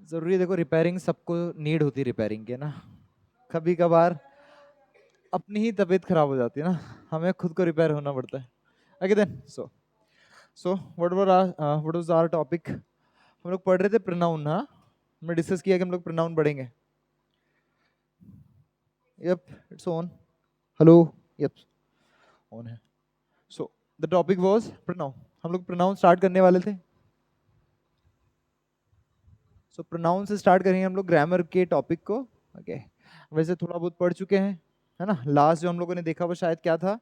जरूरी है, देखो रिपेयरिंग सबको नीड होती है रिपेयरिंग के ना। कभी कभार अपनी ही तबीयत खराब हो जाती है ना, हमें खुद को रिपेयर होना पड़ता है। Okay then, so what was our topic? हम लोग पढ़ रहे थे प्रोनाउन। हाँ, हमने डिस्कस किया कि हम लोग प्रोनाउन पढ़ेंगे। Yup, it's on. Hello. Yup, on है। So the topic was pronoun. हम लोग प्रोनाउन स्टार्ट करने वाले थे। सो प्रोनाउन से स्टार्ट करेंगे हम लोग ग्रामर के टॉपिक को। ओके, वैसे थोड़ा बहुत पढ़ चुके हैं, है ना। लास्ट जो हम लोगों ने देखा वो शायद क्या था,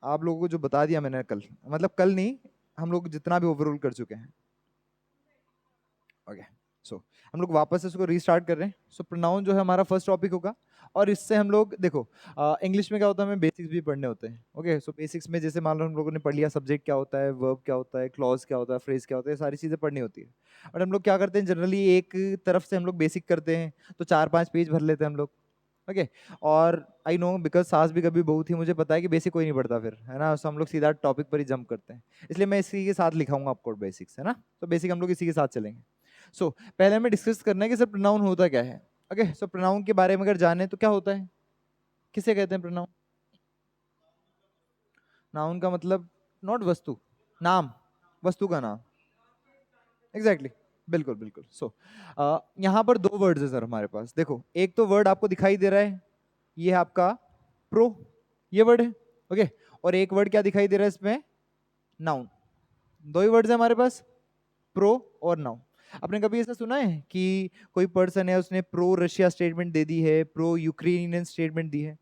आप लोगों को जो बता दिया मैंने कल, मतलब कल नहीं, हम लोग जितना भी ओवरऑल कर चुके हैं। ओके, सो हम लोग वापस से इसको रीस्टार्ट कर रहे हैं। सो प्रोनाउन जो है हमारा फर्स्ट टॉपिक होगा, और इससे हम लोग देखो इंग्लिश में क्या होता है, हमें बेसिक्स भी पढ़ने होते हैं। ओके, सो बेसिक्स में जैसे मान लो हम लोगों ने पढ़ लिया सब्जेक्ट क्या होता है, वर्ब क्या होता है, क्लॉज क्या होता है, फ्रेज क्या होता है, सारी चीज़ें पढ़नी होती है। और हम लोग क्या करते हैं, जनरली एक तरफ से हम लोग बेसिक करते हैं तो 4-5 पेज भर लेते हैं हम लोग। ओके, और आई नो बिकॉज सास भी कभी बहू थी, मुझे पता है कि बेसिक कोई नहीं पढ़ता फिर, है ना। सो हम लोग सीधा टॉपिक पर ही जंप करते हैं, इसलिए मैं इसी के साथ लिखाऊंगा आपको बेसिक्स, है ना। तो बेसिक हम लोग इसी के साथ चलेंगे। सो पहले हमें डिस्कस करना है कि सर प्रोनाउन होता क्या है। ओके, सो प्रोनाउन के बारे में अगर जाने तो क्या होता है, किसे कहते हैं प्रोनाउन? नाउन का मतलब नॉट वस्तु, नाम, वस्तु का नाम। Exactly exactly. बिल्कुल बिल्कुल। यहाँ पर दो वर्ड्स है सर हमारे पास। देखो, एक तो वर्ड आपको दिखाई दे रहा है, ये है आपका प्रो, ये वर्ड है। ओके, और एक वर्ड क्या दिखाई दे रहा है इसमें, नाउन। दो ही वर्ड्स है हमारे पास, प्रो और नाउन। आपने कभी ऐसा सुना है कि कोई पर्सन है उसने प्रो रशिया स्टेटमेंट दे दी है, प्रो यूक्रेनियन स्टेटमेंट दी है?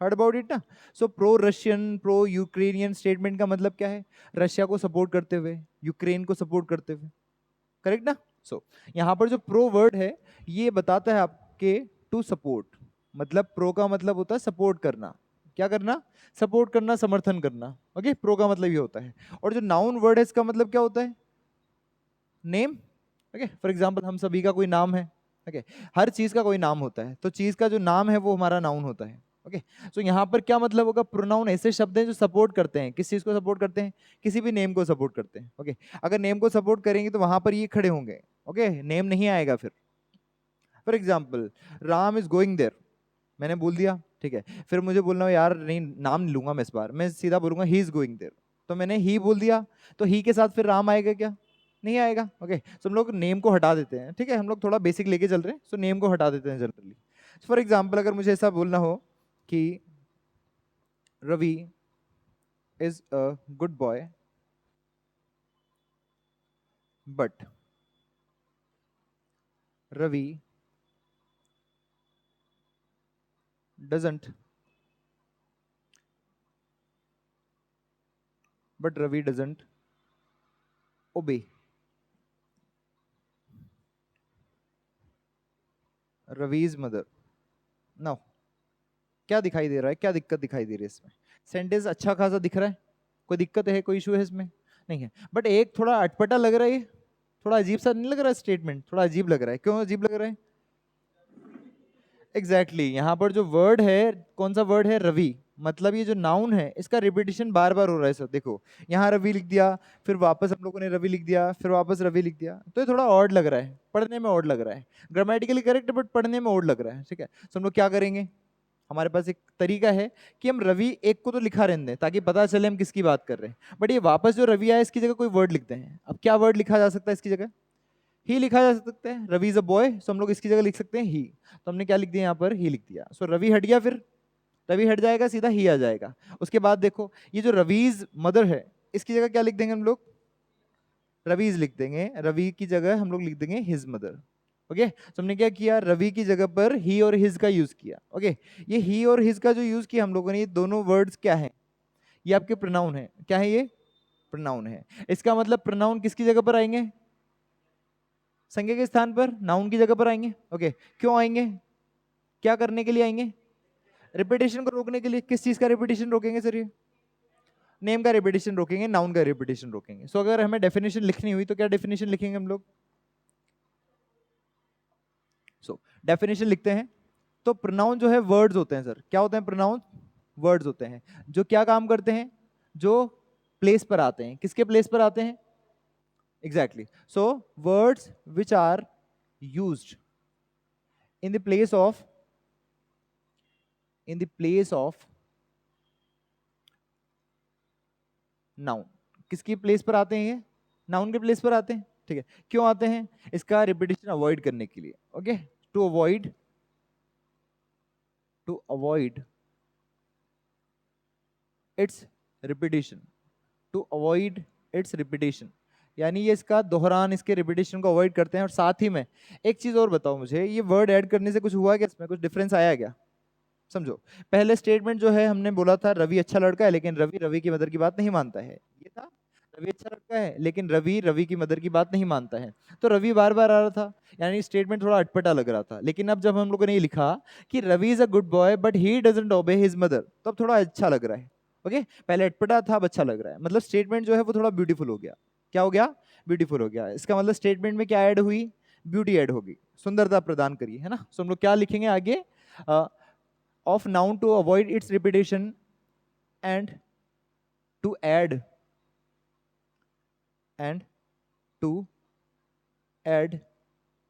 हर्ड अबाउट इट ना। सो pro Russian, pro Ukrainian statement का मतलब क्या है, रशिया को सपोर्ट करते हुए, यूक्रेन को सपोर्ट करते हुए, करेक्ट ना। यहाँ पर जो प्रो वर्ड है ये बताता है आपके टू सपोर्ट, मतलब प्रो का मतलब होता है सपोर्ट करना। क्या करना? सपोर्ट करना, समर्थन करना। ओके, प्रो का मतलब ये होता है। और जो नाउन वर्ड है इसका मतलब क्या होता है, नेम। ओके, फॉर एग्जाम्पल हम सभी का कोई नाम है। ओके, हर चीज का कोई नाम होता है, तो चीज का जो नाम है वो हमारा नाउन होता है। ओके, सो यहाँ पर क्या मतलब होगा, प्रोनाउन ऐसे शब्द हैं जो सपोर्ट करते हैं, किस चीज को सपोर्ट करते हैं, किसी भी नेम को सपोर्ट करते हैं। ओके, अगर नेम को सपोर्ट करेंगे तो वहां पर ये खड़े होंगे। ओके, नेम नहीं आएगा फिर। For example, Ram is going there, मैंने बोल दिया, ठीक है। फिर मुझे बोलना हो यार नहीं, नाम नहीं लूंगा मैं इस बार, मैं सीधा बोलूंगा ही इज गोइंग देयर, तो मैंने ही बोल दिया, तो ही के साथ फिर राम आएगा क्या? नहीं आएगा। ओके, सो हम लोग नेम को हटा देते हैं, ठीक है। हम लोग थोड़ा बेसिक लेके चल रहे हैं, सो नेम को हटा देते हैं जनरली। फॉर एग्जाम्पल, अगर मुझे ऐसा बोलना हो कि Ravi is a good boy but Ravi doesn't, but Ravi doesn't obey Ravi's mother. Now क्या दिखाई दे रहा है, क्या दिक्कत दिखाई दे रही है इसमें? सेंटेंस अच्छा खासा दिख रहा है, कोई दिक्कत है, कोई इशू है इसमें? नहीं है, बट एक थोड़ा अटपटा लग रहा है ये, थोड़ा अजीब सा नहीं लग रहा है? स्टेटमेंट थोड़ा अजीब लग रहा है, क्यों अजीब लग रहा है? एग्जैक्टली exactly, यहाँ पर जो वर्ड है, कौन सा वर्ड है, रवि, मतलब ये जो नाउन है इसका रिपीटिशन बार बार हो रहा है सर। देखो, यहाँ रवि लिख दिया, फिर वापस हम लोगों ने रवि लिख दिया, फिर वापस रवि लिख दिया, तो ये थोड़ा ऑड लग रहा है, पढ़ने में ऑड लग रहा है। ग्रामेटिकली करेक्ट बट पढ़ने में ऑड लग रहा है, ठीक है। तो हम लोग क्या करेंगे, हमारे पास एक तरीका है कि हम रवि एक को तो लिखा रहने दें ताकि पता चले हम किसकी बात कर रहे हैं, बट ये वापस जो रवि आया इसकी जगह कोई वर्ड लिखते हैं। अब क्या वर्ड लिखा जा सकता है इसकी जगह? ही लिखा जा सकता है, रवि इज अ बॉय, सो हम लोग इसकी जगह लिख सकते हैं ही। तो हमने क्या लिख दिया यहाँ पर, ही लिख दिया। सो रवि हट गया, फिर रवि हट जाएगा, सीधा ही आ जाएगा। उसके बाद देखो, ये जो रवीज मदर है इसकी जगह क्या लिख देंगे हम लोग, रवीज लिख देंगे, रवि की जगह हम लोग लिख देंगे हिज मदर। ओके, तो हमने क्या किया, रवि की जगह पर ही और हिज का यूज किया। ओके, ये ही और हिज का जो यूज किया हम लोगों ने, ये दोनों वर्ड्स क्या है, ये आपके प्रोनाउन है। क्या है ये? प्रोनाउन है। इसका मतलब प्रोनाउन किसकी जगह पर आएंगे, संज्ञा के स्थान पर, नाउन की जगह पर आएंगे। ओके, क्यों आएंगे, क्या करने के लिए आएंगे? रिपीटेशन को रोकने के लिए। किस चीज का रिपीटेशन रोकेंगे सर? ये नेम का रिपीटेशन रोकेंगे, नाउन का रिपीटेशन रोकेंगे। सो अगर हमें डेफिनेशन लिखनी हुई तो क्या डेफिनेशन लिखेंगे हम लोग? डेफिनेशन लिखते हैं। तो प्रोनाउन जो है वर्ड्स होते हैं सर। क्या होते हैं प्रोनाउन? वर्ड्स होते हैं जो क्या काम करते हैं, जो प्लेस पर आते हैं। किसके प्लेस पर आते हैं? Exactly. So words which are used in the place of in the place of noun, किसकी प्लेस पर आते हैं ये? नाउन के प्लेस पर आते हैं, ठीक है। क्यों आते हैं? इसका रिपीटिशन अवॉइड करने के लिए, okay. To avoid to avoid its repetition, to avoid its repetition, यानी ये इसका दोहरान, इसके रिपीटिशन को अवॉइड करते हैं। और साथ ही में एक चीज और बताओ मुझे, ये वर्ड ऐड करने से कुछ हुआ क्या, इसमें कुछ डिफरेंस आया क्या? समझो, पहले स्टेटमेंट जो है हमने बोला था रवि अच्छा लड़का है, लेकिन रवि रवि की मदर की बात नहीं मानता है, ये था। रवि अच्छा लड़का है लेकिन रवि रवि की मदर की बात नहीं मानता है, तो रवि बार बार आ रहा था, यानी स्टेटमेंट थोड़ा अटपटा लग रहा था। लेकिन अब जब हम लोगों ने ये लिखा कि Ravi is a good boy but he doesn't obey his mother, तो अब थोड़ा अच्छा लग रहा है। ओके, पहले अटपटा था, अब अच्छा लग रहा है, मतलब स्टेटमेंट जो है वो थोड़ा ब्यूटीफुल हो गया। क्या हो गया? ब्यूटीफुल हो गया। इसका मतलब स्टेटमेंट में क्या ऐड हुई? ब्यूटी ऐड होगी, सुंदरता प्रदान करी, है ना। सो हम लोग क्या लिखेंगे आगे? Of noun to avoid its repetition and to add and to add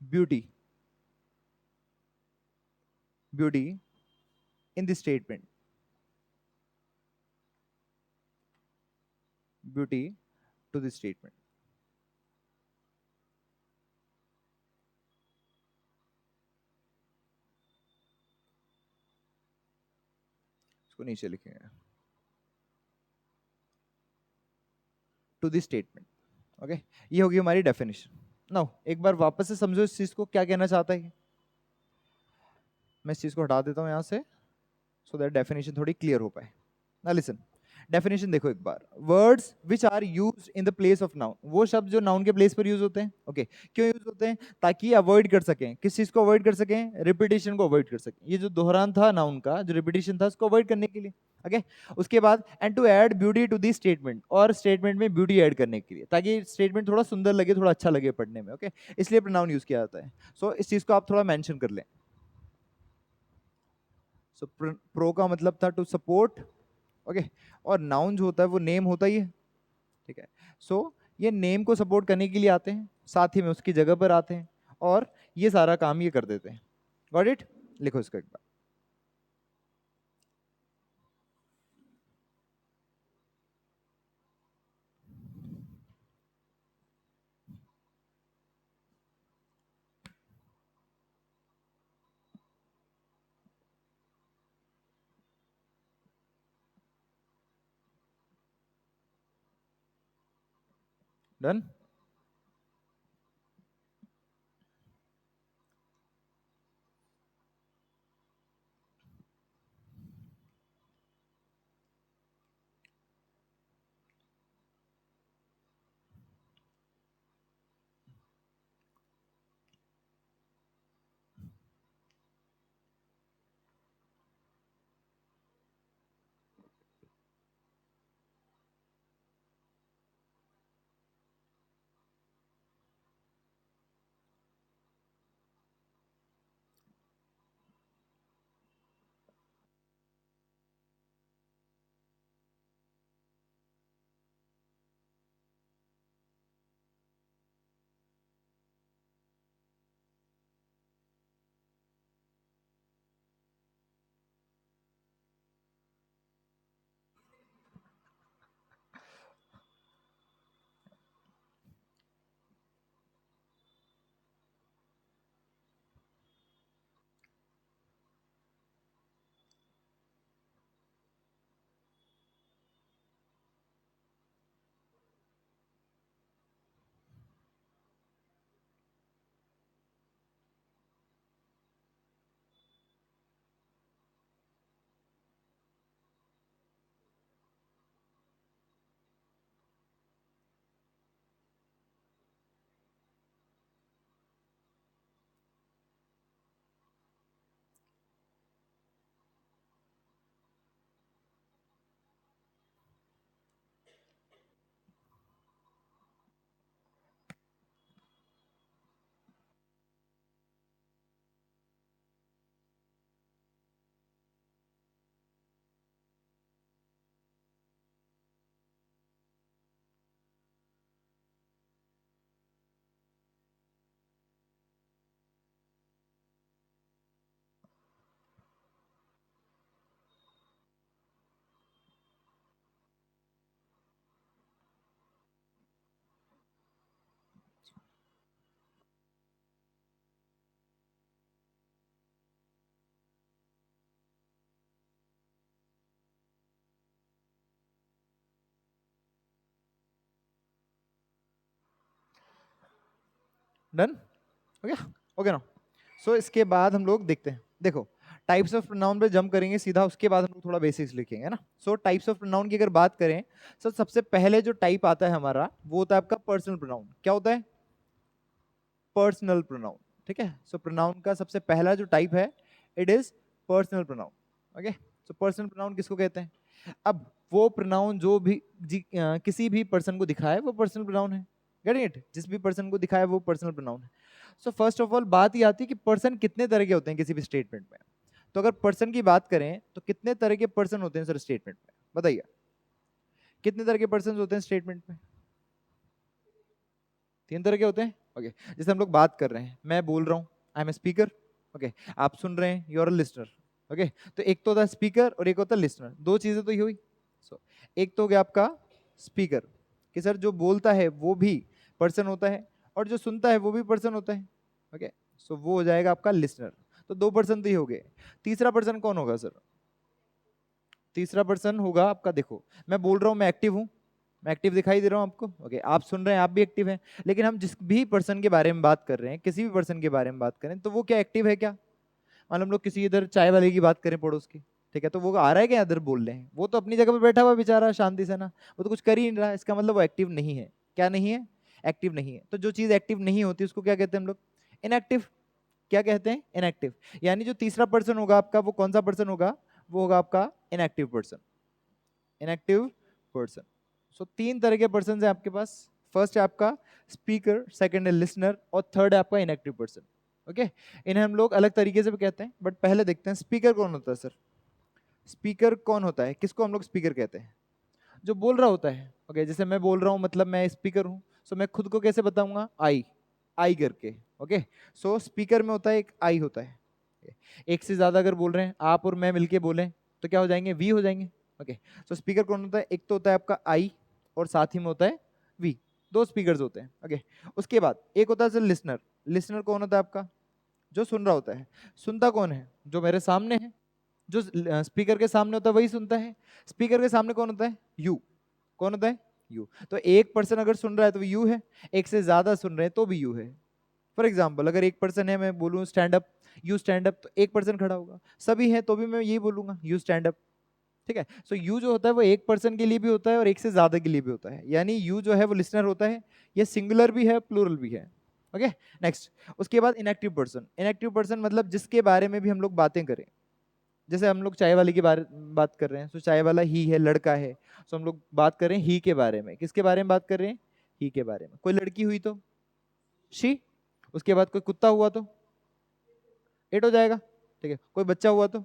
beauty beauty in the statement, beauty to the statement। इसको नीचे लिखेंगे, टू द स्टेटमेंट। ओके, ये होगी हमारी डेफिनेशन। नाउ एक बार वापस से समझो इस चीज को, क्या कहना चाहता है। मैं इस चीज को हटा देता हूं यहां से, सो दैट डेफिनेशन थोड़ी क्लियर हो पाए। ना लिसन, डेफिनेशन देखो एक बार। Words which are use in the place of noun, वो शब्द जो नाउन के प्लेस पर यूज होते हैं। ओके, क्यों यूज होते हैं? ताकि अवॉइड कर सकें, किस चीज को अवॉइड कर सकें? रिपीटिशन को अवॉइड कर सकें। ये जो दोहरान था नाउन का, जो रिपीटिशन था, उसको अवॉइड करने के लिए। ओके, उसके बाद and to add beauty to the statement, और स्टेटमेंट में ब्यूटी ऐड करने के लिए, ताकि स्टेटमेंट थोड़ा सुंदर लगे, थोड़ा अच्छा लगे पढ़ने में। ओके, इसलिए प्रोनाउन यूज किया जाता है। सो इस चीज को आप थोड़ा मेंशन कर लें। सो प्रो का मतलब था टू सपोर्ट, ओके। और नाउन जो होता है वो नेम होता ही है, ठीक है। सो ये नेम को सपोर्ट करने के लिए आते हैं, साथ ही में उसकी जगह पर आते हैं, और ये सारा काम ये कर देते हैं। Got it? लिखो इसको एक बार। डन? डन हो गया, ओके ना। सो इसके बाद हम लोग देखते हैं, देखो टाइप्स ऑफ प्रोनाउन पे जंप करेंगे सीधा, उसके बाद हम लोग थोड़ा बेसिक्स लिखेंगे ना। सो टाइप्स ऑफ प्रोनाउन की अगर बात करें, सो सबसे पहले जो टाइप आता है हमारा वो होता है आपका पर्सनल प्रोनाउन। क्या होता है? पर्सनल प्रोनाउन, ठीक है। सो प्रोनाउन का सबसे पहला जो टाइप है, it is personal pronoun. Okay, so personal pronoun किसको कहते हैं? अब वो प्रोनाउन जो भी किसी भी पर्सन को दिखाए वो पर्सनल प्रोनाउन है। Get it? जिस भी पर्सन को दिखाए वो पर्सनल प्रोनाउन है। सो फर्स्ट ऑफ ऑल बात ये आती है कि पर्सन कितने तरह के होते हैं किसी भी स्टेटमेंट में। तो अगर पर्सन की बात करें तो कितने तरह के पर्सन होते हैं सर स्टेटमेंट में? बताइए, कितने तरह के पर्सन होते हैं स्टेटमेंट में? 3 तरह के होते हैं। ओके, जैसे हम लोग बात कर रहे हैं, मैं बोल रहा हूँ, I am a speaker. Okay, आप सुन रहे हैं, you are a listener. Okay, तो एक तो होता है स्पीकर और एक होता है लिसनर, दो चीजें तो ये हुई। सो एक तो हो गया आपका स्पीकर, कि सर जो बोलता है वो भी पर्सन होता है और जो सुनता है वो भी पर्सन होता है। ओके, सो वो हो जाएगा आपका लिसनर। तो 2 पर्सन तो ये हो गए। तीसरा पर्सन कौन होगा सर? तीसरा पर्सन होगा आपका, देखो मैं बोल रहा हूँ, मैं एक्टिव हूँ, मैं एक्टिव दिखाई दे रहा हूँ आपको। ओके, आप सुन रहे हैं, आप भी एक्टिव हैं। लेकिन हम जिस भी पर्सन के बारे में बात कर रहे हैं, किसी भी पर्सन के बारे में बात करें, तो वो क्या एक्टिव है क्या? मान लो हम लोग किसी इधर चाय वाले की बात करें पड़ोस की, ठीक है, तो वो आ रहा है क्या इधर बोल रहे हैं? वो तो अपनी जगह पे बैठा हुआ बेचारा शांति से ना, वो तो कुछ कर ही नहीं रहा, इसका मतलब वो एक्टिव नहीं है। क्या नहीं है? एक्टिव नहीं है। तो जो चीज एक्टिव नहीं होती उसको क्या कहते हैं हम लोग? इनएक्टिव। क्या कहते हैं? इनएक्टिव। यानी जो तीसरा पर्सन होगा आपका वो कौन सा पर्सन होगा? वो होगा आपका inactive person. Inactive person. So 3 तरह के पर्सन है आपके पास। फर्स्ट है आपका स्पीकर, सेकंड है लिसनर और थर्ड है आपका इनएक्टिव पर्सन। ओके, इन्हें हम लोग अलग तरीके से भी कहते हैं, बट पहले देखते हैं स्पीकर कौन होता है सर। स्पीकर कौन होता है? किसको हम लोग स्पीकर कहते हैं? जो बोल रहा होता है। ओके, जैसे मैं बोल रहा हूँ मतलब मैं स्पीकर हूँ। सो मैं खुद को कैसे बताऊंगा? आई, आई करके। ओके, सो स्पीकर में होता है एक आई होता है। एक से ज्यादा अगर बोल रहे हैं, आप और मैं मिलके बोलें, तो क्या हो जाएंगे? वी हो जाएंगे। ओके, सो स्पीकर कौन होता है? एक तो होता है आपका आई और साथ ही में होता है वी। 2 स्पीकर्स होते हैं। ओके, उसके बाद एक होता है सर लिसनर। लिसनर कौन होता है आपका? जो सुन रहा होता है। सुनता कौन है? जो मेरे सामने है। जो स्पीकर के सामने होता है वही सुनता है। स्पीकर के सामने कौन होता है? यू। कौन होता है? यू। तो एक पर्सन अगर सुन रहा है तो वो यू है, एक से ज्यादा सुन रहे हैं तो भी यू है। फॉर एग्जाम्पल अगर एक पर्सन है, मैं बोलूँ stand up, you stand up, तो एक पर्सन खड़ा होगा। सभी है तो भी मैं यही बोलूंगा, यू स्टैंड अप। ठीक है, सो यू जो होता है वो एक पर्सन के लिए भी होता है और एक से ज्यादा के लिए भी होता है। यानी यू जो है वो लिसनर होता है। ये सिंगुलर भी है, प्लूरल भी है। Okay, next. उसके बाद इनएक्टिव पर्सन। इनएक्टिव पर्सन मतलब जिसके बारे में भी हम लोग बातें करें। जैसे हम लोग चाय वाले की बात कर रहे हैं, तो चाय वाला ही है, लड़का है। तो हम लोग बात कर रहे हैं ही के बारे में। किसके बारे में बात कर रहे हैं? ही के बारे में। कोई लड़की हुई तो शी। उसके बाद कोई कुत्ता हुआ तो इट हो जाएगा। ठीक है, कोई बच्चा हुआ तो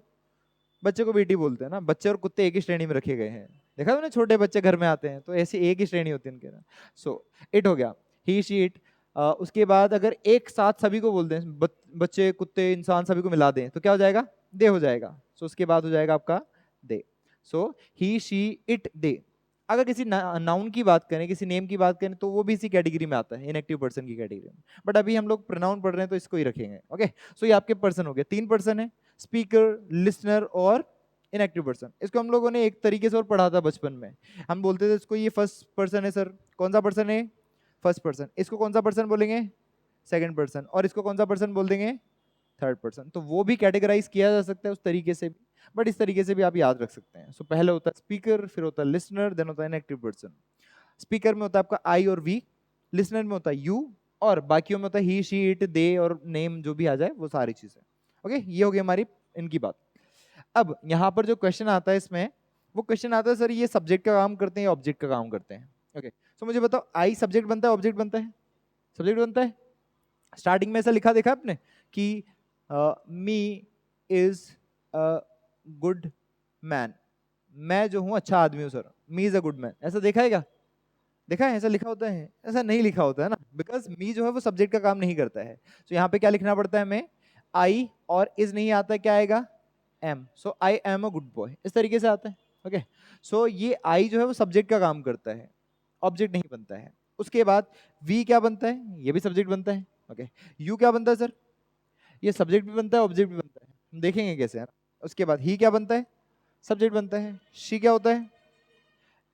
बच्चे को बेटी बोलते हैं ना। बच्चे और कुत्ते एक ही श्रेणी में रखे गए हैं। देखा तुमने, छोटे बच्चे घर में आते हैं तो ऐसी एक ही श्रेणी होती है इनके ना। सो इट हो गया, ही शी इट। उसके बाद अगर एक साथ सभी को बोल दें, बच्चे कुत्ते इंसान सभी को मिला दें, तो क्या हो जाएगा? दे हो जाएगा। सो उसके बाद हो जाएगा आपका दे। सो ही शी इट दे। अगर किसी नाउन की बात करें, किसी नेम की बात करें, तो वो भी इसी कैटेगरी में आता है, इनएक्टिव पर्सन की कैटेगरी में। बट अभी हम लोग प्रोनाउन पढ़ रहे हैं तो इसको ही रखेंगे। ओके, सो ये आपके पर्सन हो गए। 3 पर्सन है, स्पीकर, लिसनर और इनएक्टिव पर्सन। इसको हम लोगों ने एक तरीके से और पढ़ा था बचपन में। हम बोलते थे इसको ये फर्स्ट पर्सन है सर। कौन सा पर्सन है? First person. इसको कौन सा पर्सन बोलेंगे? Second person. और इसको कौन सा पर्सन बोल देंगे? Third person. तो वो भी कैटेगराइज किया जा सकता है उस तरीके से भी, बट इस तरीके से भी आप याद रख सकते हैं। सो पहले होता है स्पीकर, फिर होता है लिसनर, देन होता है इनएक्टिव पर्सन। स्पीकर में होता है आपका आई और वी, लिसनर में होता है यू, और बाकियों में होता है ही शी इट दे और नेम जो भी आ जाए वो सारी चीजें। ओके, ये हो गई हमारी इनकी बात। अब यहाँ पर जो क्वेश्चन आता है इसमें, वो क्वेश्चन आता है सर ये सब्जेक्ट का काम करते हैं या ऑब्जेक्ट का काम करते हैं? ओके, सो मुझे बताओ, आई सब्जेक्ट बनता है ऑब्जेक्ट बनता है? सब्जेक्ट बनता है। स्टार्टिंग में ऐसा लिखा देखा आपने कि me is a good man. मैं जो हूं अच्छा आदमी हूं sir, me is a good man, ऐसा देखा है क्या? देखा है ऐसा लिखा होता है? ऐसा नहीं लिखा होता है ना, बिकॉज मी जो है वो सब्जेक्ट का काम नहीं करता है। तो यहाँ पे क्या लिखना पड़ता है हमें? आई और इज नहीं आता, क्या आएगा? Am. So I am a good boy, इस तरीके से आता है। ओके, सो ये आई जो है वो सब्जेक्ट का काम करता है, ऑब्जेक्ट नहीं बनता है। उसके बाद वी क्या बनता है? ये भी सब्जेक्ट बनता है। ओके, यू क्या बनता है सर? ये सब्जेक्ट भी बनता है, ऑब्जेक्ट भी बनता है, हम देखेंगे कैसे है। उसके बाद ही क्या बनता है? सब्जेक्ट बनता है। शी क्या होता है?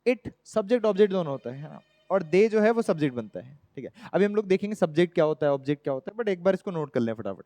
इट सब्जेक्ट ऑब्जेक्ट दोनों होता है ना। और दे जो है वो सब्जेक्ट बनता है, ठीक है। अभी हम लोग देखेंगे सब्जेक्ट क्या होता है, ऑब्जेक्ट क्या होता है, बट एक बार इसको नोट कर लें फटाफट।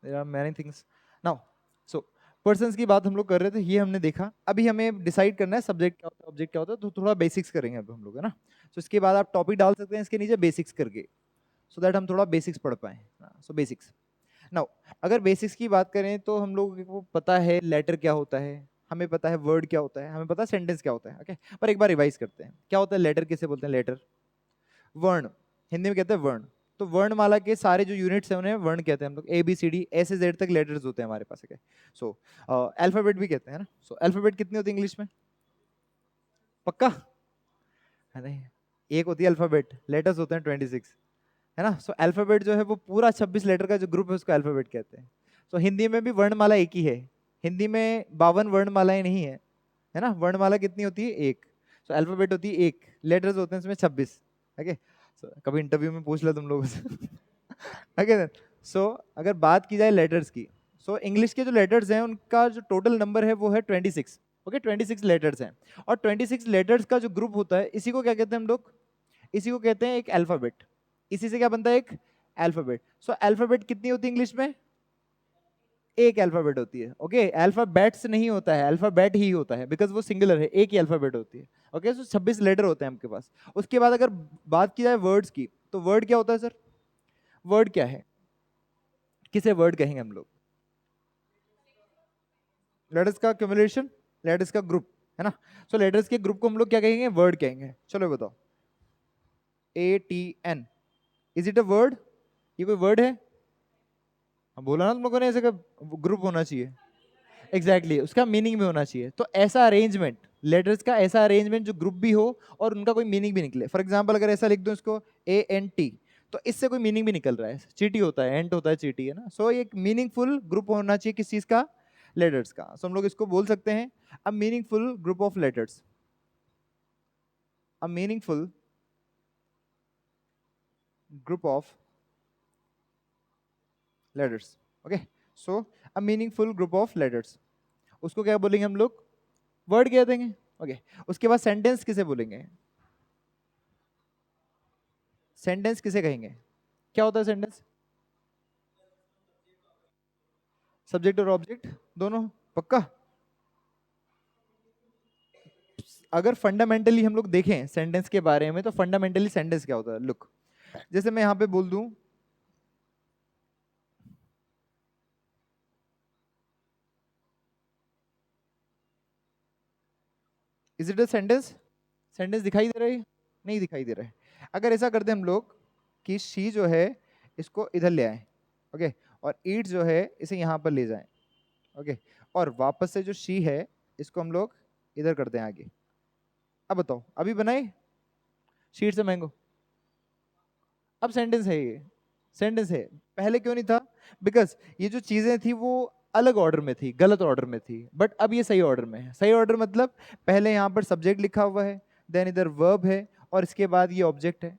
There are many things. Now, so persons की बात हम लोग कर रहे थे, ये हमने देखा। अभी हमें डिसाइड करना है सब्जेक्ट क्या होता है, ऑब्जेक्ट क्या होता है, तो थोड़ा बेसिक्स करेंगे अब हम लोग, है ना। तो इसके बाद आप टॉपिक डाल सकते हैं इसके नीचे बेसिक्स करके, सो दैट हम थोड़ा बेसिक्स पढ़ पाए। सो बेसिक्स नाउ, अगर बेसिक्स की बात करें तो हम लोगों को पता है लेटर क्या होता है, हमें पता है वर्ड क्या होता है, हमें पता है सेंटेंस क्या होता है, ओके। पर एक बार रिवाइज करते हैं, क्या होता है लेटर, किसे बोलते हैं लेटर? वर्ण, हिंदी में कहते हैं वर्ण। तो वर्णमाला के सारे जो यूनिट्स हैं उन्हें वर्ण कहते हैं हम लोग। ए बी सी डी ऐसे जेड तक लेटर्स होते हैं हमारे पास, ओके। सो अल्फाबेट भी कहते हैं ना। सो अल्फाबेट कितनी होती है इंग्लिश में? पक्का है नहीं? एक होती है अल्फाबेट, लेटर्स होते हैं 26, है ना। सो अल्फाबेट जो है वो पूरा 26 लेटर का जो ग्रुप है उसको अल्फाबेट कहते हैं। सो हिंदी में भी वर्णमाला एक ही है, हिंदी में 52 वर्णमालाएं नहीं है, है ना। वर्णमाला कितनी होती है? एक। सो अल्फाबेट होती है एक, लेटर्स होते हैं इसमें 26, ओके। कभी इंटरव्यू में पूछ लो तुम लोगों से ओके। सो अगर बात की जाए लेटर्स की, सो इंग्लिश के जो लेटर्स हैं उनका जो टोटल नंबर है वो है 26, ओके। 26 लेटर्स हैं, और 26 लेटर्स का जो ग्रुप होता है इसी को क्या कहते हैं हम लोग? इसी को कहते हैं एक अल्फाबेट। इसी से क्या बनता है? एक अल्फाबेट। सो अल्फाबेट कितनी होती है इंग्लिश में? एक अल्फाबेट होती है, ओके। अल्फाबेट्स नहीं होता है, अल्फाबेट ही होता है, बिकॉज वो सिंगुलर है, एक ही अल्फाबेट होती है, ओके। सो 26 लेटर होते हैं आपके पास। उसके बाद अगर बात की जाए वर्ड्स की, तो वर्ड क्या होता है सर? वर्ड क्या है, किसे वर्ड कहेंगे हम लोग? लेटर्स का क्यूमुलेशन, लेटर्स का ग्रुप, है ना। सो लेटर्स के ग्रुप को हम लोग क्या कहेंगे? वर्ड कहेंगे। चलो बताओ, ATN, is it a word? ये कोई वर्ड है? हम बोला ना तुम लोगों ने ऐसे का ग्रुप होना चाहिए, एग्जैक्टली exactly, उसका मीनिंग भी होना चाहिए। तो ऐसा अरेंजमेंट लेटर्स का ऐसा अरेंजमेंट जो ग्रुप भी हो और उनका कोई मीनिंग भी निकले। फॉर एग्जाम्पल अगर ऐसा लिख दूं इसको ANT, तो इससे कोई मीनिंग भी निकल रहा है, चीटी होता है, एंट होता है, चीटी है ना। सो एक मीनिंगफुल ग्रुप होना चाहिए किस चीज का, लेटर्स का। सो हम लोग इसको बोल सकते हैं a meaningful group of letters, a meaningful group of letters. Okay, so a meaningful group of letters, उसको क्या बोलेंगे हम लोग, वर्ड कह देंगे। ओके, उसके बाद सेंटेंस किसे बोलेंगे, सेंटेंस किसे कहेंगे, क्या होता है सेंटेंस, सब्जेक्ट और ऑब्जेक्ट दोनों, पक्का। अगर फंडामेंटली हम लोग देखें सेंटेंस के बारे में, तो फंडामेंटली सेंटेंस क्या होता है, लुक, जैसे मैं यहां पे बोल दूं is it a sentence, sentence दिखाई दे रहा है, नहीं दिखाई दे रहा है। अगर ऐसा करते हम लोग कि शी जो है इसको इधर ले आए, ओके, और ईट जो है इसे यहाँ पर ले जाएं, ओके, और वापस से जो शी है इसको हम लोग इधर करते हैं आगे। अब बताओ, अभी बनाए शीट से मैंगो, अब सेंटेंस है ये, सेंटेंस है। पहले क्यों नहीं था, बिकॉज ये जो चीजें थी वो अलग ऑर्डर में थी, गलत ऑर्डर में थी, बट अब ये सही ऑर्डर में है। सही ऑर्डर मतलब पहले यहाँ पर सब्जेक्ट लिखा हुआ है, देन इधर वर्ब है, और इसके बाद ये ऑब्जेक्ट है।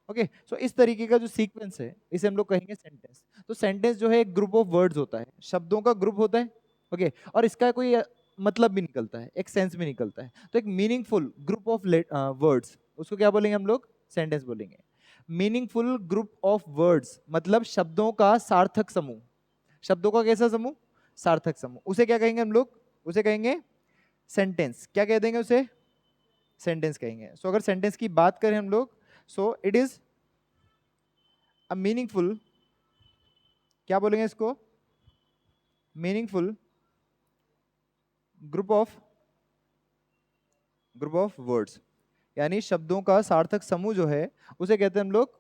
ओके, सो इस तरीके का जो सीक्वेंस है इसे हम लोग कहेंगे सेंटेंस। तो सेंटेंस जो है एक ग्रुप ऑफ वर्ड्स होता है, शब्दों का ग्रुप होता है। ओके, और इसका कोई मतलब भी निकलता है, एक सेंस भी निकलता है। तो एक मीनिंगफुल ग्रुप ऑफ वर्ड्स, उसको क्या बोलेंगे हम लोग, सेंटेंस बोलेंगे। मीनिंगफुल ग्रुप ऑफ वर्ड्स मतलब शब्दों का सार्थक समूह, शब्दों का कैसा समूह, सार्थक समूह, उसे क्या कहेंगे हम लोग, उसे कहेंगे सेंटेंस। क्या कह देंगे उसे, सेंटेंस कहेंगे। सो अगर सेंटेंस की बात करें हम लोग, so it is a meaningful, क्या बोलेंगे इसको, मीनिंगफुल ग्रुप ऑफ वर्ड्स, यानी शब्दों का सार्थक समूह जो है उसे कहते हैं हम लोग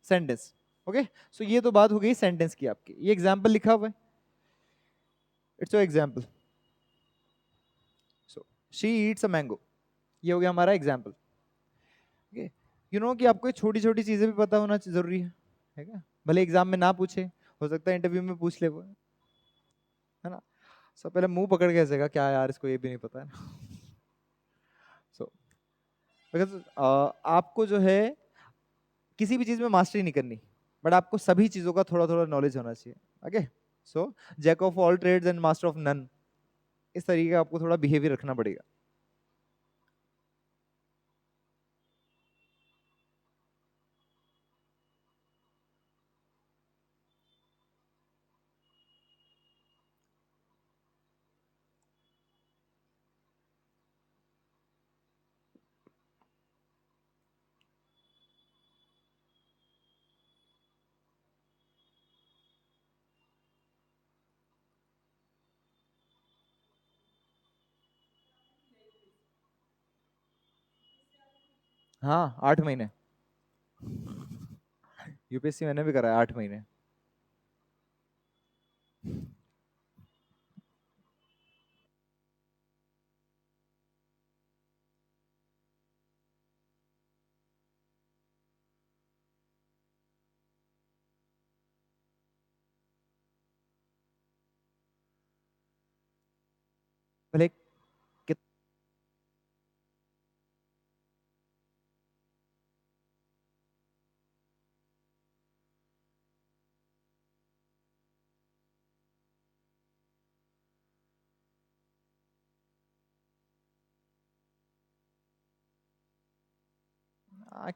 सेंटेंस। ओके, सो ये तो बात हो गई सेंटेंस की आपकी। ये एग्जांपल लिखा हुआ है, it's your example. So she eats a mango, ये हो गया हमारा एग्जांपल। ओके, यू नो कि आपको ये छोटी छोटी चीजें भी पता होना जरूरी है क्या, भले एग्जाम में ना पूछे, हो सकता है इंटरव्यू में पूछ ले वो, है ना। सो पहले मुंह पकड़ के ऐसे क्या यार इसको ये भी नहीं पता है ना। सो बिकॉज आपको जो है किसी भी चीज में मास्टरी नहीं करनी, बट आपको सभी चीजों का थोड़ा थोड़ा नॉलेज होना चाहिए। Okay, so jack of all trades and master of none, इस तरीके का आपको थोड़ा बिहेवियर रखना पड़ेगा। हाँ, 8 महीने, यूपीएससी मैंने भी करा है 8 महीने। भले कित-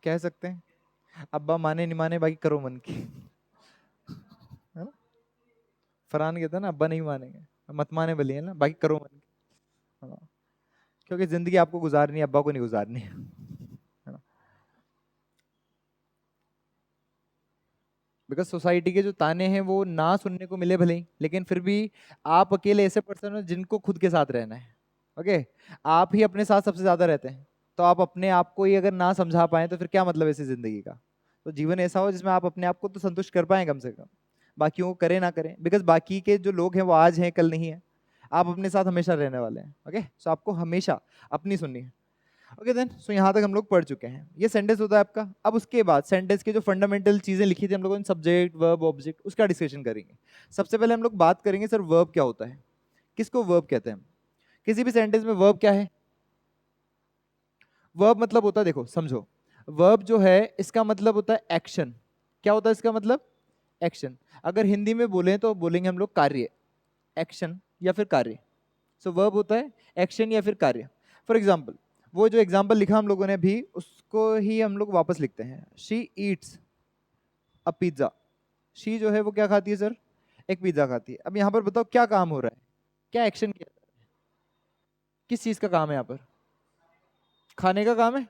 कह सकते हैं, अब्बा माने नहीं माने बाकी करो मन की, है ना। फरहान कहता है ना, अब्बा नहीं मानेंगे, मत माने भली है ना, बाकी करो मन की, है ना? क्योंकि जिंदगी आपको गुजारनी है, अब्बा को नहीं गुजारनी है ना। बिकॉज सोसाइटी के जो ताने हैं वो ना सुनने को मिले भले ही, लेकिन फिर भी आप अकेले ऐसे पर्सन हो जिनको खुद के साथ रहना है। ओके, आप ही अपने साथ सबसे ज्यादा रहते हैं, तो आप अपने आप को ही अगर ना समझा पाए तो फिर क्या मतलब ऐसी जिंदगी का। तो जीवन ऐसा हो जिसमें आप अपने आप को तो संतुष्ट कर पाए कम से कम, बाकियों को करें ना करें, बिकॉज बाकी के जो लोग हैं वो आज हैं कल नहीं है। आप अपने साथ हमेशा रहने वाले हैं। ओके, सो आपको हमेशा अपनी सुननी है। ओके देन, सो यहाँ तक हम लोग पढ़ चुके हैं, ये सेंटेंस होता है आपका। अब उसके बाद सेंटेंस के जो फंडामेंटल चीजें लिखी थी हम लोगों ने, सब्जेक्ट, वर्ब, ऑब्जेक्ट, उसका डिस्कशन करेंगे। सबसे पहले हम लोग बात करेंगे सर वर्ब क्या होता है, किसको वर्ब कहते हैं। किसी भी सेंटेंस में वर्ब क्या है? वर्ब मतलब होता है, देखो समझो, वर्ब जो है इसका मतलब होता है एक्शन। क्या होता है इसका मतलब? एक्शन। अगर हिंदी में बोलें तो बोलेंगे हम लोग कार्य, एक्शन या फिर कार्य। सो वर्ब होता है एक्शन या फिर कार्य। फॉर एग्जाम्पल, वो जो एग्जाम्पल लिखा हम लोगों ने अभी, उसको ही हम लोग वापस लिखते हैं। She eats a pizza. She जो है वो क्या खाती है सर? एक पिज्जा खाती है। अब यहाँ पर बताओ क्या काम हो रहा है, क्या एक्शन किया जा रहा है? किस चीज का काम है यहाँ पर? खाने का काम है?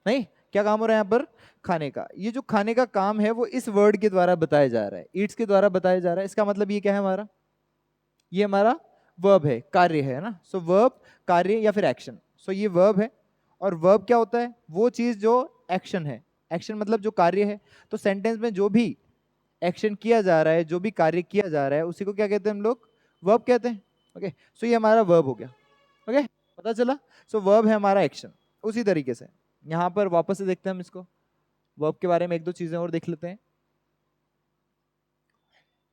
नहीं, क्या काम हो रहा है यहाँ पर? खाने का। ये जो खाने का काम है वो इस वर्ड के द्वारा बताया जा रहा है, ईट्स के द्वारा बताया जा रहा है। इसका मतलब ये क्या है हमारा? ये हमारा वर्ब है, कार्य है ना। सो वर्ब, कार्य या फिर एक्शन। सो ये वर्ब है। और वर्ब क्या होता है? वो चीज जो एक्शन है। एक्शन मतलब जो कार्य है। तो सेंटेंस में जो भी एक्शन किया जा रहा है, जो भी कार्य किया जा रहा है, उसी को क्या कहते हैं हम लोग? वर्ब कहते हैं। ओके, सो ये हमारा वर्ब हो गया। ओके, पता चला? सो वर्ब है हमारा एक्शन। उसी तरीके से यहाँ पर वापस से देखते हैं हम इसको, वर्ब के बारे में एक दो चीजें और देख लेते हैं,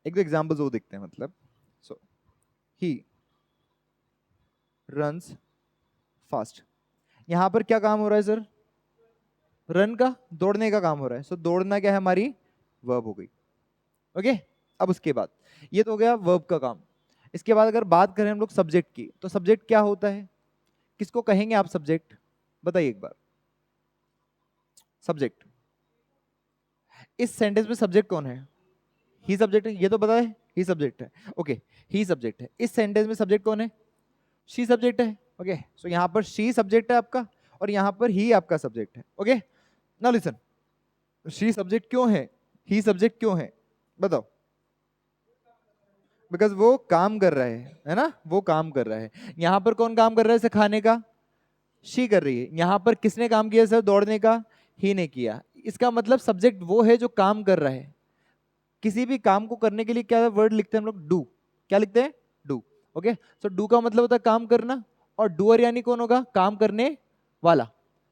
एक दो एग्जाम्पल्स वो देखते हैं। मतलब सो ही रन्स फास्ट। यहाँ पर क्या काम हो रहा है सर? रन का, दौड़ने का काम हो रहा है। सो दौड़ना क्या है? हमारी वर्ब हो गई। ओके, अब उसके बाद ये तो हो गया वर्ब का काम। इसके बाद अगर बात करें हम लोग सब्जेक्ट की, तो सब्जेक्ट क्या होता है? किसको कहेंगे आप सब्जेक्ट? बताइए एक बार। सब्जेक्ट, इस सेंटेंस में सब्जेक्ट कौन है? ही सब्जेक्ट है, ये तो पता है, ही सब्जेक्ट है। ओके, ही सब्जेक्ट है। इस सेंटेंस में सब्जेक्ट कौन है? शी सब्जेक्ट है। ओके, सो यहाँ पर शी सब्जेक्ट है आपका, और यहाँ पर ही आपका सब्जेक्ट है। Okay, now listen, she subject क्यों है, ही सब्जेक्ट क्यों है? बताओ। बिकॉज वो काम कर रहा है ना, वो काम कर रहा है। यहाँ पर कौन काम कर रहा है सिखाने का? शी कर रही है। यहाँ पर किसने काम किया सर दौड़ने का? ही ने किया। इसका मतलब सब्जेक्ट वो है जो काम कर रहा है। किसी भी काम को करने के लिए क्या वर्ड लिखते हैं हम लोग? डू। क्या लिखते हैं? डू। ओके, सो डू का मतलब होता है काम करना, और डूअर यानी कौन होगा? काम करने वाला।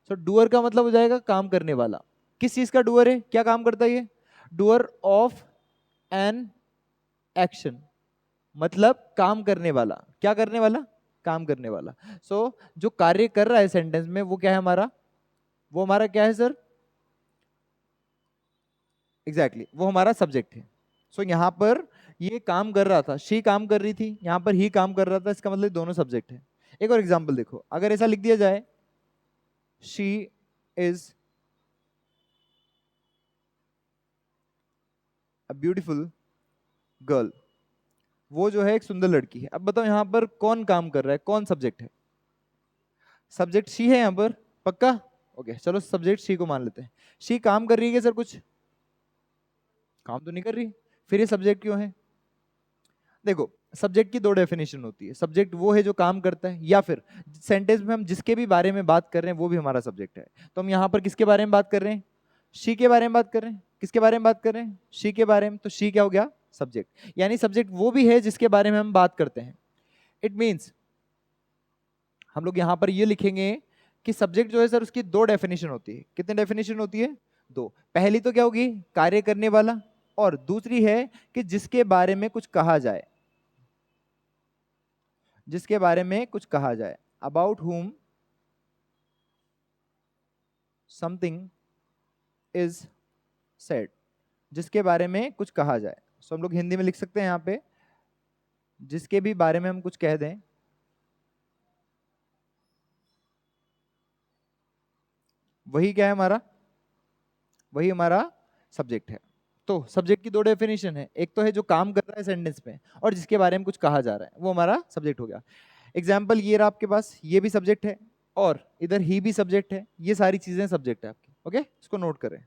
सो डूअर का मतलब हो जाएगा काम करने वाला। किस चीज का डूअर है? क्या काम करता है ये? डूअर ऑफ एन एक्शन, मतलब काम करने वाला। क्या करने वाला? काम करने वाला। जो कार्य कर रहा है सेंटेंस में, वो क्या है हमारा? वो हमारा क्या है सर? एग्जैक्टली वो हमारा सब्जेक्ट है। यहाँ पर ये काम कर रहा था, शी काम कर रही थी, यहाँ पर ही काम कर रहा था। इसका मतलब दोनों सब्जेक्ट है। एक और एग्जांपल देखो, अगर ऐसा लिख दिया जाए, she is a beautiful girl. वो जो है एक सुंदर लड़की है। अब बताओ यहाँ पर कौन काम कर रहा है, कौन सब्जेक्ट है? सब्जेक्ट शी है यहाँ पर, पक्का? ओके, चलो सब्जेक्ट शी को मान लेते हैं। शी काम कर रही है क्या सर? कुछ काम तो नहीं कर रही, फिर ये सब्जेक्ट क्यों है? देखो, सब्जेक्ट की दो डेफिनेशन होती है। सब्जेक्ट वो है जो काम करता है, या फिर सेंटेंस में हम जिसके भी बारे में बात कर रहे हैं वो भी हमारा सब्जेक्ट है। तो हम यहाँ पर किसके बारे में बात कर रहे हैं? शी के बारे में बात कर रहे हैं। किसके बारे में बात कर रहे हैं? शी के बारे में। तो शी क्या हो गया? सब्जेक्ट। यानी सब्जेक्ट वो भी है जिसके बारे में हम बात करते हैं। इट मीन्स हम लोग यहाँ पर ये लिखेंगे कि सब्जेक्ट जो है सर, उसकी दो डेफिनेशन होती है। कितनी डेफिनेशन होती है? दो। पहली तो क्या होगी? कार्य करने वाला। और दूसरी है कि जिसके बारे में कुछ कहा जाए, जिसके बारे में कुछ कहा जाए, about whom something is said, जिसके बारे में कुछ कहा जाए। सो हम लोग हिंदी में लिख सकते हैं यहाँ पे, जिसके भी बारे में हम कुछ कह दें, वही क्या है हमारा? वही हमारा सब्जेक्ट है। तो सब्जेक्ट की दो डेफिनेशन है, एक तो है जो काम कर रहा है सेंटेंस में, और जिसके बारे में कुछ कहा जा रहा है, वो हमारा सब्जेक्ट हो गया। एग्जाम्पल ये रहा आपके पास, ये भी सब्जेक्ट है, और इधर ही भी सब्जेक्ट है। ये सारी चीजें सब्जेक्ट है आपकी। ओके, इसको नोट करें।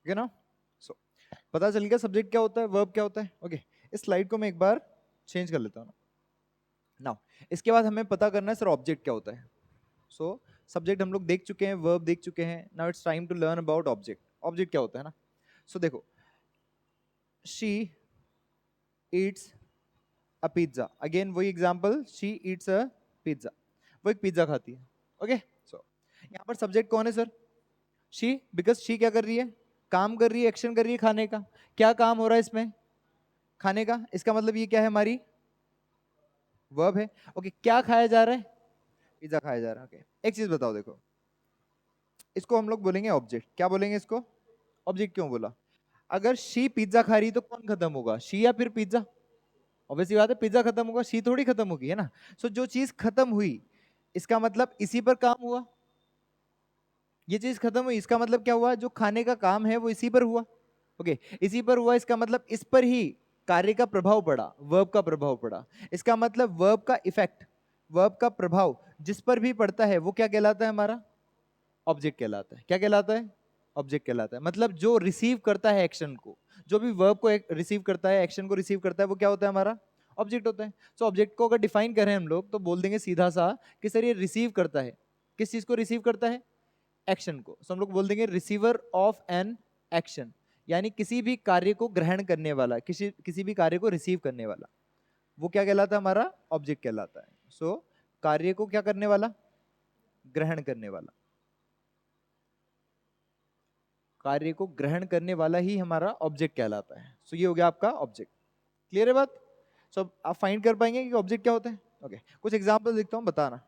है ना। सो पता चल गया सब्जेक्ट क्या होता है, वर्ब क्या होता है। ओके, इस स्लाइड को मैं एक बार चेंज कर लेता हूँ नाउ। इसके बाद हमें पता करना है सर ऑब्जेक्ट क्या होता है। सो सब्जेक्ट हम लोग देख चुके हैं, वर्ब देख चुके हैं, now it's time to learn about object. Object क्या होता है ना। सो देखो, she eats a pizza, again वही example, she eats a pizza, वो एक पिज्जा खाती है। ओके, सो यहाँ पर सब्जेक्ट कौन है सर, शी, बिकॉज शी क्या कर रही है, काम कर रही है, एक्शन कर रही है खाने का। क्या काम हो रहा है इसमें, खाने का, इसका मतलब ये क्या है, हमारी वर्ब है। ओके, क्या खाया जा रहा है, पिज्जा खाया जा रहा है। ओके, एक चीज बताओ, देखो इसको हम लोग बोलेंगे ऑब्जेक्ट। क्या बोलेंगे इसको, ऑब्जेक्ट। क्यों बोला, अगर शी पिज्जा खा रही तो कौन खत्म होगा, शी या फिर पिज्जा। ऑब्वियसली बात है, पिज्जा खत्म होगा, शी थोड़ी खत्म होगी, है ना। सो जो चीज खत्म हुई, इसका मतलब इसी पर काम हुआ। ये चीज खत्म हुई, इसका मतलब क्या हुआ, जो खाने का काम है वो इसी पर हुआ। ओके, इसी पर हुआ, इसका मतलब इस पर ही कार्य का प्रभाव पड़ा, वर्ब का प्रभाव पड़ा। इसका मतलब वर्ब का इफेक्ट, वर्ब का प्रभाव जिस पर भी पड़ता है वो क्या कहलाता है, हमारा ऑब्जेक्ट कहलाता है। क्या कहलाता है, ऑब्जेक्ट कहलाता है। मतलब जो रिसीव करता है एक्शन को, जो भी वर्ब को रिसीव करता है, एक्शन को रिसीव करता है, वो क्या होता है, हमारा ऑब्जेक्ट होता है। सो ऑब्जेक्ट को अगर डिफाइन करें हम लोग तो बोल देंगे सीधा सा कि सर ये रिसीव करता है, किस चीज को रिसीव करता है, एक्शन को। सो हम लोग बोल देंगे रिसीवर ऑफ एन एक्शन, यानी किसी भी कार्य को ग्रहण करने वाला, किसी किसी भी कार्य को रिसीव करने वाला, वो क्या कहलाता है, हमारा ऑब्जेक्ट कहलाता है। सो कार्य को क्या करने वाला, ग्रहण करने वाला, कार्य को ग्रहण करने वाला ही हमारा ऑब्जेक्ट कहलाता है। सो ये हो गया आपका ऑब्जेक्ट। क्लियर है बात। सो आप फाइंड कर पाएंगे कि ऑब्जेक्ट क्या होता है। ओके, कुछ एग्जांपल लिखता हूं, बताना।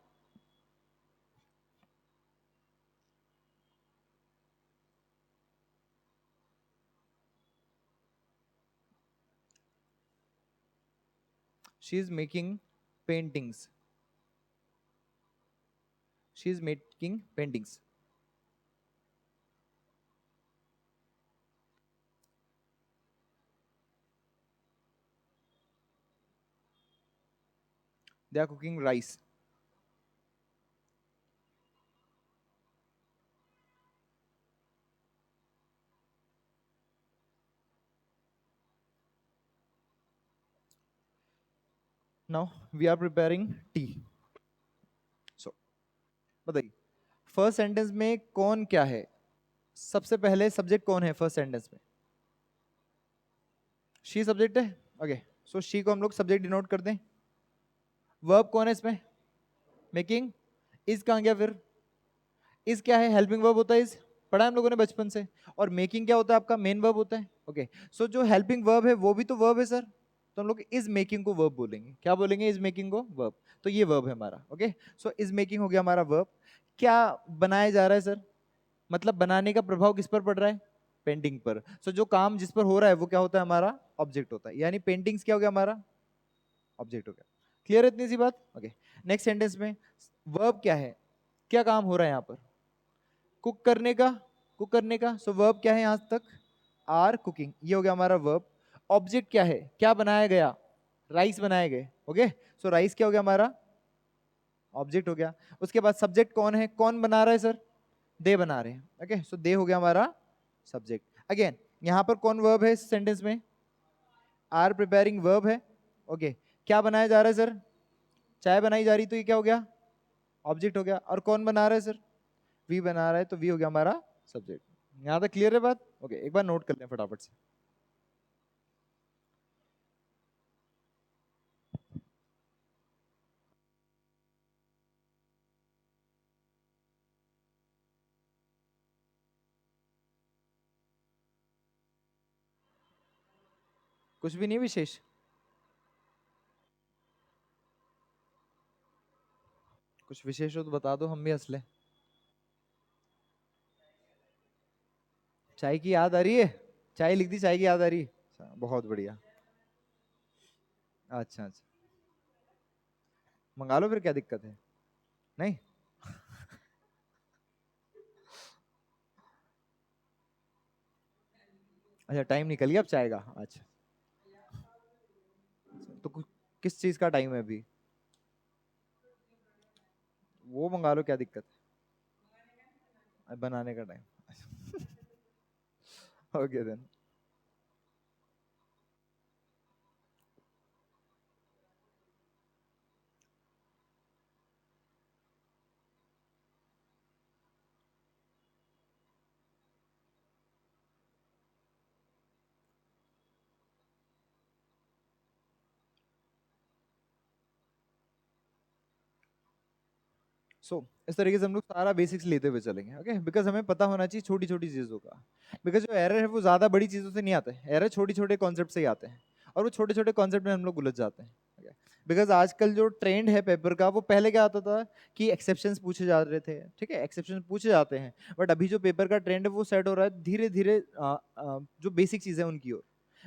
She is making paintings, she is making paintings. They are cooking rice. Now we are preparing tea. So बताइए, फर्स्ट सेंटेंस में कौन क्या है, सबसे पहले सब्जेक्ट कौन है फर्स्ट सेंटेंस में, शी सब्जेक्ट है। ओके, सो शी को हम लोग सब्जेक्ट डिनोट कर दें। वर्ब कौन है इसमें, मेकिंग। इज कहां गया फिर, इज क्या है, हेल्पिंग वर्ब होता है इज, पढ़ा है हम लोगों ने बचपन से। और मेकिंग क्या होता है आपका, मेन वर्ब होता है। ओके, सो जो हेल्पिंग वर्ब है वो भी तो वर्ब है सर, तो हम लोग इज मेकिंग को वर्ब बोलेंगे। क्या बोलेंगे, इज मेकिंग को वर्ब। तो ये वर्ब है हमारा। ओके, सो इज मेकिंग हो गया हमारा वर्ब। क्या बनाया जा रहा है सर, मतलब बनाने का प्रभाव किस पर पड़ रहा है, पेंटिंग पर। सो जो काम जिस पर हो रहा है वो क्या होता है, हमारा ऑब्जेक्ट होता है। यानी पेंटिंग्स क्या हो गया, हमारा ऑब्जेक्ट हो गया। क्लियर है इतनी सी बात। ओके, नेक्स्ट सेंटेंस में वर्ब क्या है, क्या काम हो रहा है यहाँ पर, कुक करने का, कुक करने का। सो वर्ब क्या है यहां तक, आर कुकिंग, ये हो गया हमारा वर्ब। ऑब्जेक्ट क्या है, क्या बनाया गया, राइस बनाए गए। ओके, सो राइस क्या हो गया हमारा ऑब्जेक्ट हो गया। उसके बाद सब्जेक्ट कौन है, कौन बना रहा है सर, दे बना रहे हैं। ओके, सो दे हो गया हमारा सब्जेक्ट। अगेन यहां पर कौन वर्ब है इस सेंटेंस में, आर प्रिपेयरिंग वर्ब है। ओके, क्या बनाया जा रहा है सर, चाय बनाई जा रही, तो ये क्या हो गया, ऑब्जेक्ट हो गया। और कौन बना रहा है सर, वी बना रहा है, तो वी हो गया हमारा सब्जेक्ट। यहां तक क्लियर है बात। ओके, एक बार नोट कर लें फटाफट से। कुछ भी नहीं विशेष, कुछ विशेष हो तो बता दो, हम भी हंस लें। चाय की याद आ रही है, चाय लिख दी, चाय की याद आ रही है। अच्छा, बहुत बढ़िया। अच्छा अच्छा, मंगा लो फिर, क्या दिक्कत है, नहीं। अच्छा, टाइम निकल गया अब चाय का। अच्छा, तो किस चीज का टाइम है अभी, वो मंगा लो, क्या दिक्कत है, अब बनाने का टाइम। Okay then. इस तरीके से हम लोग सारा बेसिक्स लेते हुए चलेंगे, ओके, बिकॉज हमें पता होना चाहिए छोटी छोटी चीजों का। बिकॉज जो एरर है वो ज्यादा बड़ी चीजों से नहीं आता है, एरर छोटे छोटे कॉन्सेप्ट से ही आते हैं, और वो छोटे छोटे कॉन्सेप्ट में हम लोग उलझ जाते हैं। बिकॉज आजकल जो ट्रेंड है पेपर का, वो पहले क्या आता था कि एक्सेप्शंस पूछे जा रहे थे, ठीक है, एक्सेप्शन पूछे जाते हैं, बट अभी जो पेपर का ट्रेंड है वो सेट हो रहा है धीरे धीरे जो बेसिक चीजें उनकी ओर।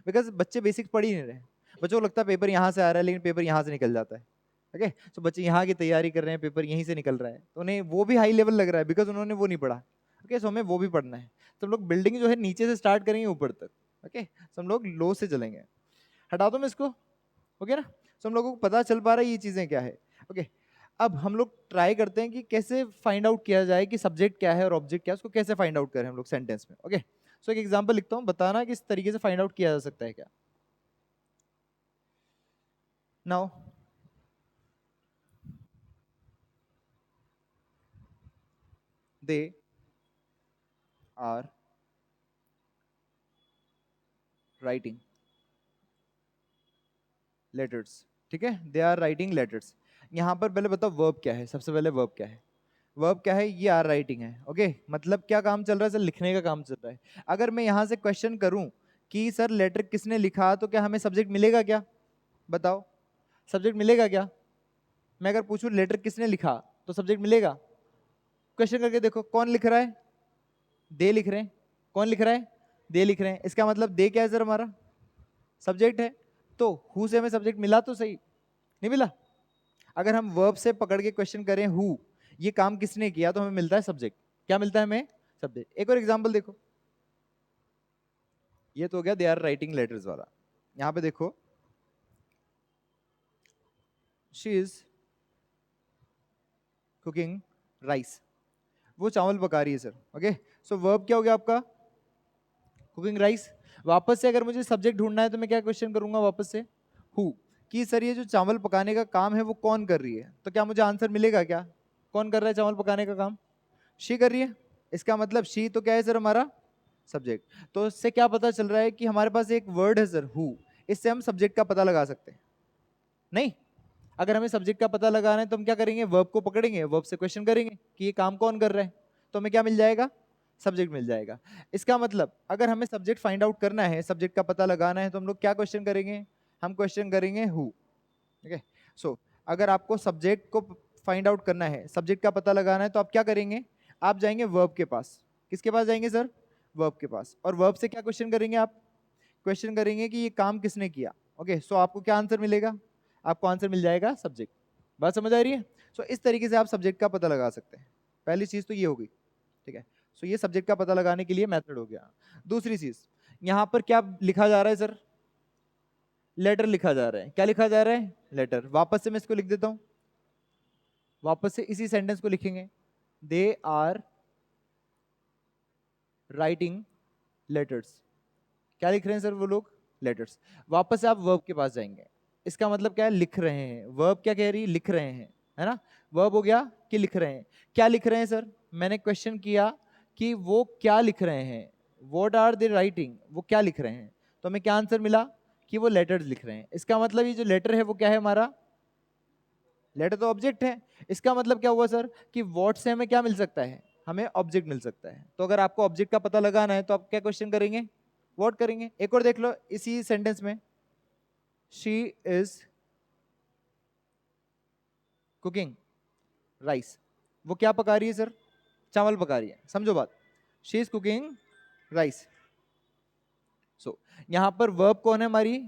बिकॉज बच्चे बेसिक पढ़ ही नहीं रहे, बच्चों को लगता है पेपर यहाँ से आ रहा है, लेकिन पेपर यहाँ से निकल जाता है। ओके, तो बच्चे यहाँ की तैयारी कर रहे हैं, पेपर यहीं से निकल रहा है, तो उन्हें वो भी हाई लेवल लग रहा है बिकॉज उन्होंने वो नहीं पढ़ा। ओके, सो हमें वो भी पढ़ना है। तो हम लोग बिल्डिंग जो है नीचे से स्टार्ट करेंगे ऊपर तक। ओके, तो हम लोग लो से चलेंगे। हटा दो मैं इसको, ओके ना। तो हम लोगों को पता चल पा रहा है ये चीजें क्या है। ओके, अब हम लोग ट्राई करते हैं कि कैसे फाइंड आउट किया जाए कि सब्जेक्ट क्या है और ऑब्जेक्ट क्या है, उसको कैसे फाइंड आउट करें हम लोग सेंटेंस में। ओके, सो एक एग्जांपल लिखता हूँ, बताना कि इस तरीके से फाइंड आउट किया जा सकता है क्या। Now they are writing letters, ठीक है, दे आर राइटिंग लेटर्स। यहाँ पर पहले बताओ वर्ब क्या है, सबसे पहले वर्ब क्या है। वर्ब क्या है, ये आर राइटिंग है। ओके, मतलब क्या काम चल रहा है सर, लिखने का काम चल रहा है। अगर मैं यहाँ से क्वेश्चन करूं कि सर लेटर किसने लिखा, तो क्या हमें सब्जेक्ट मिलेगा क्या, बताओ, सब्जेक्ट मिलेगा क्या। मैं अगर पूछूं लेटर किसने लिखा, तो सब्जेक्ट मिलेगा। क्वेश्चन करके देखो, कौन लिख रहा है, दे लिख रहे हैं। कौन लिख रहा है, दे लिख रहे हैं। इसका मतलब दे क्या है सर, हमारा सब्जेक्ट है। तो हु से हमें सब्जेक्ट मिला तो सही, नहीं मिला। अगर हम वर्ब से पकड़ के क्वेश्चन करें हु, ये काम किसने किया, तो हमें मिलता है सब्जेक्ट। क्या मिलता है हमें, सब्जेक्ट। एक और एग्जांपल देखो, ये तो हो गया दे आर राइटिंग लेटर्स वाला। यहां पे देखो, शी इज कुकिंग राइस, वो चावल पका रही है सर। ओके, सो वर्ब क्या हो गया आपका, कुकिंग राइस। वापस से अगर मुझे सब्जेक्ट ढूंढना है तो मैं क्या क्वेश्चन करूंगा वापस से, हु, कि सर ये जो चावल पकाने का काम है वो कौन कर रही है, तो क्या मुझे आंसर मिलेगा क्या, कौन कर रहा है चावल पकाने का काम, शी कर रही है। इसका मतलब शी तो क्या है सर, हमारा सब्जेक्ट। तो इससे क्या पता चल रहा है कि हमारे पास एक वर्ड है सर हु, इससे हम सब्जेक्ट का पता लगा सकते हैं। नहीं, अगर हमें सब्जेक्ट का पता लगाना है तो हम क्या करेंगे, वर्ब को पकड़ेंगे, वर्ब से क्वेश्चन करेंगे कि ये काम कौन कर रहा है, तो हमें क्या मिल जाएगा, सब्जेक्ट मिल जाएगा। इसका मतलब अगर हमें सब्जेक्ट फाइंड आउट करना है, सब्जेक्ट का पता लगाना है, तो हम लोग क्या क्वेश्चन करेंगे, हम क्वेश्चन करेंगे हु। ओके, सो अगर आपको सब्जेक्ट को फाइंड आउट करना है, सब्जेक्ट का पता लगाना है, तो आप क्या करेंगे, आप जाएंगे वर्ब के पास। किसके पास जाएंगे सर, वर्ब के पास। और वर्ब से क्या क्वेश्चन करेंगे आप, क्वेश्चन करेंगे कि ये काम किसने किया। ओके, सो आपको क्या आंसर मिलेगा, आपको आंसर मिल जाएगा सब्जेक्ट। बात समझ आ रही है। सो इस तरीके से आप सब्जेक्ट का पता लगा सकते हैं। पहली चीज तो ये हो गई, ठीक है। सो ये सब्जेक्ट का पता लगाने के लिए मेथड हो गया। दूसरी चीज, यहाँ पर क्या लिखा जा रहा है सर, लेटर लिखा जा रहा है। क्या लिखा जा रहा है, लेटर। वापस से मैं इसको लिख देता हूं, वापस से इसी सेंटेंस को लिखेंगे, दे आर राइटिंग लेटर्स। क्या लिख रहे हैं सर वो लोग, लेटर्स। वापस से आप वर्ब के पास जाएंगे, इसका मतलब क्या है, लिख रहे हैं। वर्ब क्या कह रही है, लिख रहे हैं, है ना। वर्ब हो गया कि लिख रहे हैं। क्या लिख रहे हैं सर, मैंने क्वेश्चन किया कि वो क्या लिख रहे हैं, व्हाट आर दे राइटिंग, वो क्या लिख रहे हैं, तो हमें क्या आंसर मिला कि वो लेटर्स लिख रहे हैं। इसका मतलब ये जो लेटर है वो क्या है हमारा, लेटर तो ऑब्जेक्ट है। इसका मतलब क्या हुआ सर कि व्हाट से हमें क्या मिल सकता है, हमें ऑब्जेक्ट मिल सकता है। तो अगर आपको ऑब्जेक्ट का पता लगाना है तो आप क्या क्वेश्चन करेंगे, व्हाट करेंगे। एक और देख लो इसी सेंटेंस में, शी इज कुकिंग राइस, वो क्या पका रही है सर, चावल पका रही है। समझो बात, शी इज कुकिंग राइस। सो यहां पर वर्ब कौन है हमारी,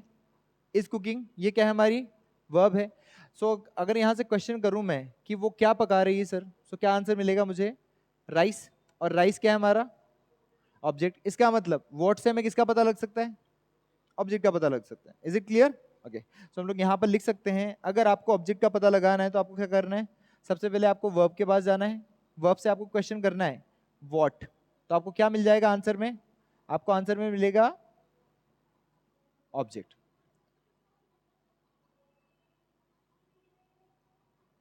इज कुकिंग, ये क्या है हमारी, वर्ब है। सो अगर यहां से क्वेश्चन करूं मैं कि वो क्या पका रही है सर, सो क्या आंसर मिलेगा मुझे, राइस। और राइस क्या है हमारा, ऑब्जेक्ट। इसका मतलब व्हाट से हमें किसका पता लग सकता है, ऑब्जेक्ट का पता लग सकता है। Is it clear. ओके, सो हम लोग यहाँ पर लिख सकते हैं, अगर आपको ऑब्जेक्ट का पता लगाना है तो आपको क्या करना है, सबसे पहले आपको वर्ब के पास जाना है, वर्ब से आपको क्वेश्चन करना है व्हाट, तो आपको क्या मिल जाएगा आंसर में, आपको आंसर में मिलेगा ऑब्जेक्ट।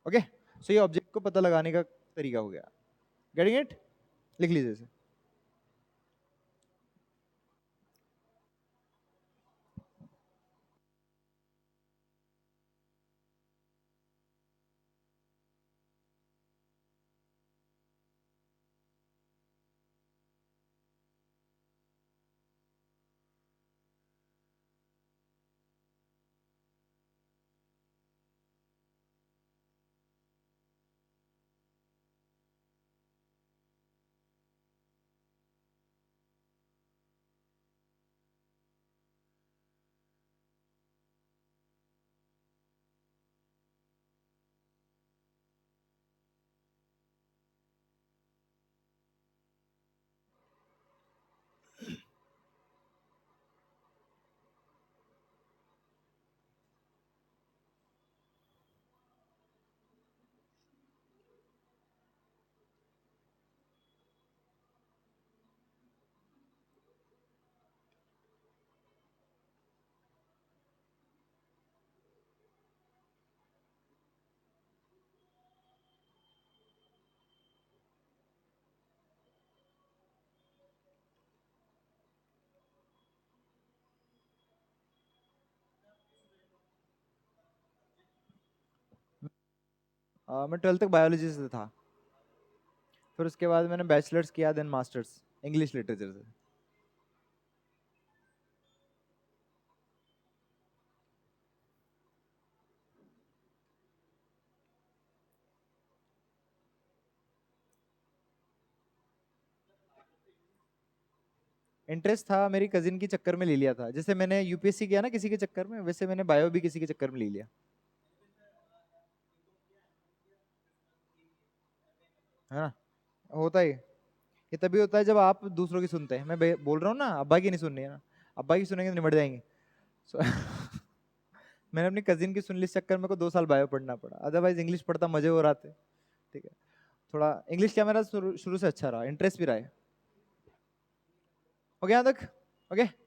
ओके, सो ये ऑब्जेक्ट को पता लगाने का तरीका हो गया। Getting it? लिख लीजिए इसे। मैं 12th तक बायोलॉजी से था, फिर उसके बाद मैंने बैचलर्स किया, देन मास्टर्स इंग्लिश लिटरेचर से। इंटरेस्ट था, मेरी कजिन के चक्कर में ले लिया था। जैसे मैंने यूपीएससी किया ना किसी के चक्कर में, वैसे मैंने बायो भी किसी के चक्कर में ले लिया। है ना, होता ही। ये तभी होता है जब आप दूसरों की सुनते हैं। मैं बोल रहा हूँ ना, अब्बा की नहीं सुननी है ना, अब्बा की सुनेंगे तो निमट जाएंगे। So, मैंने अपनी कजिन की सुन ली, इस चक्कर में को 2 साल बायो पढ़ना पड़ा, अदरवाइज इंग्लिश पढ़ता मजे और आते। ठीक है, थोड़ा इंग्लिश क्या मेरा शुरू शुरू से अच्छा रहा, इंटरेस्ट भी रहा है। हो गया यहाँ तक? ओके।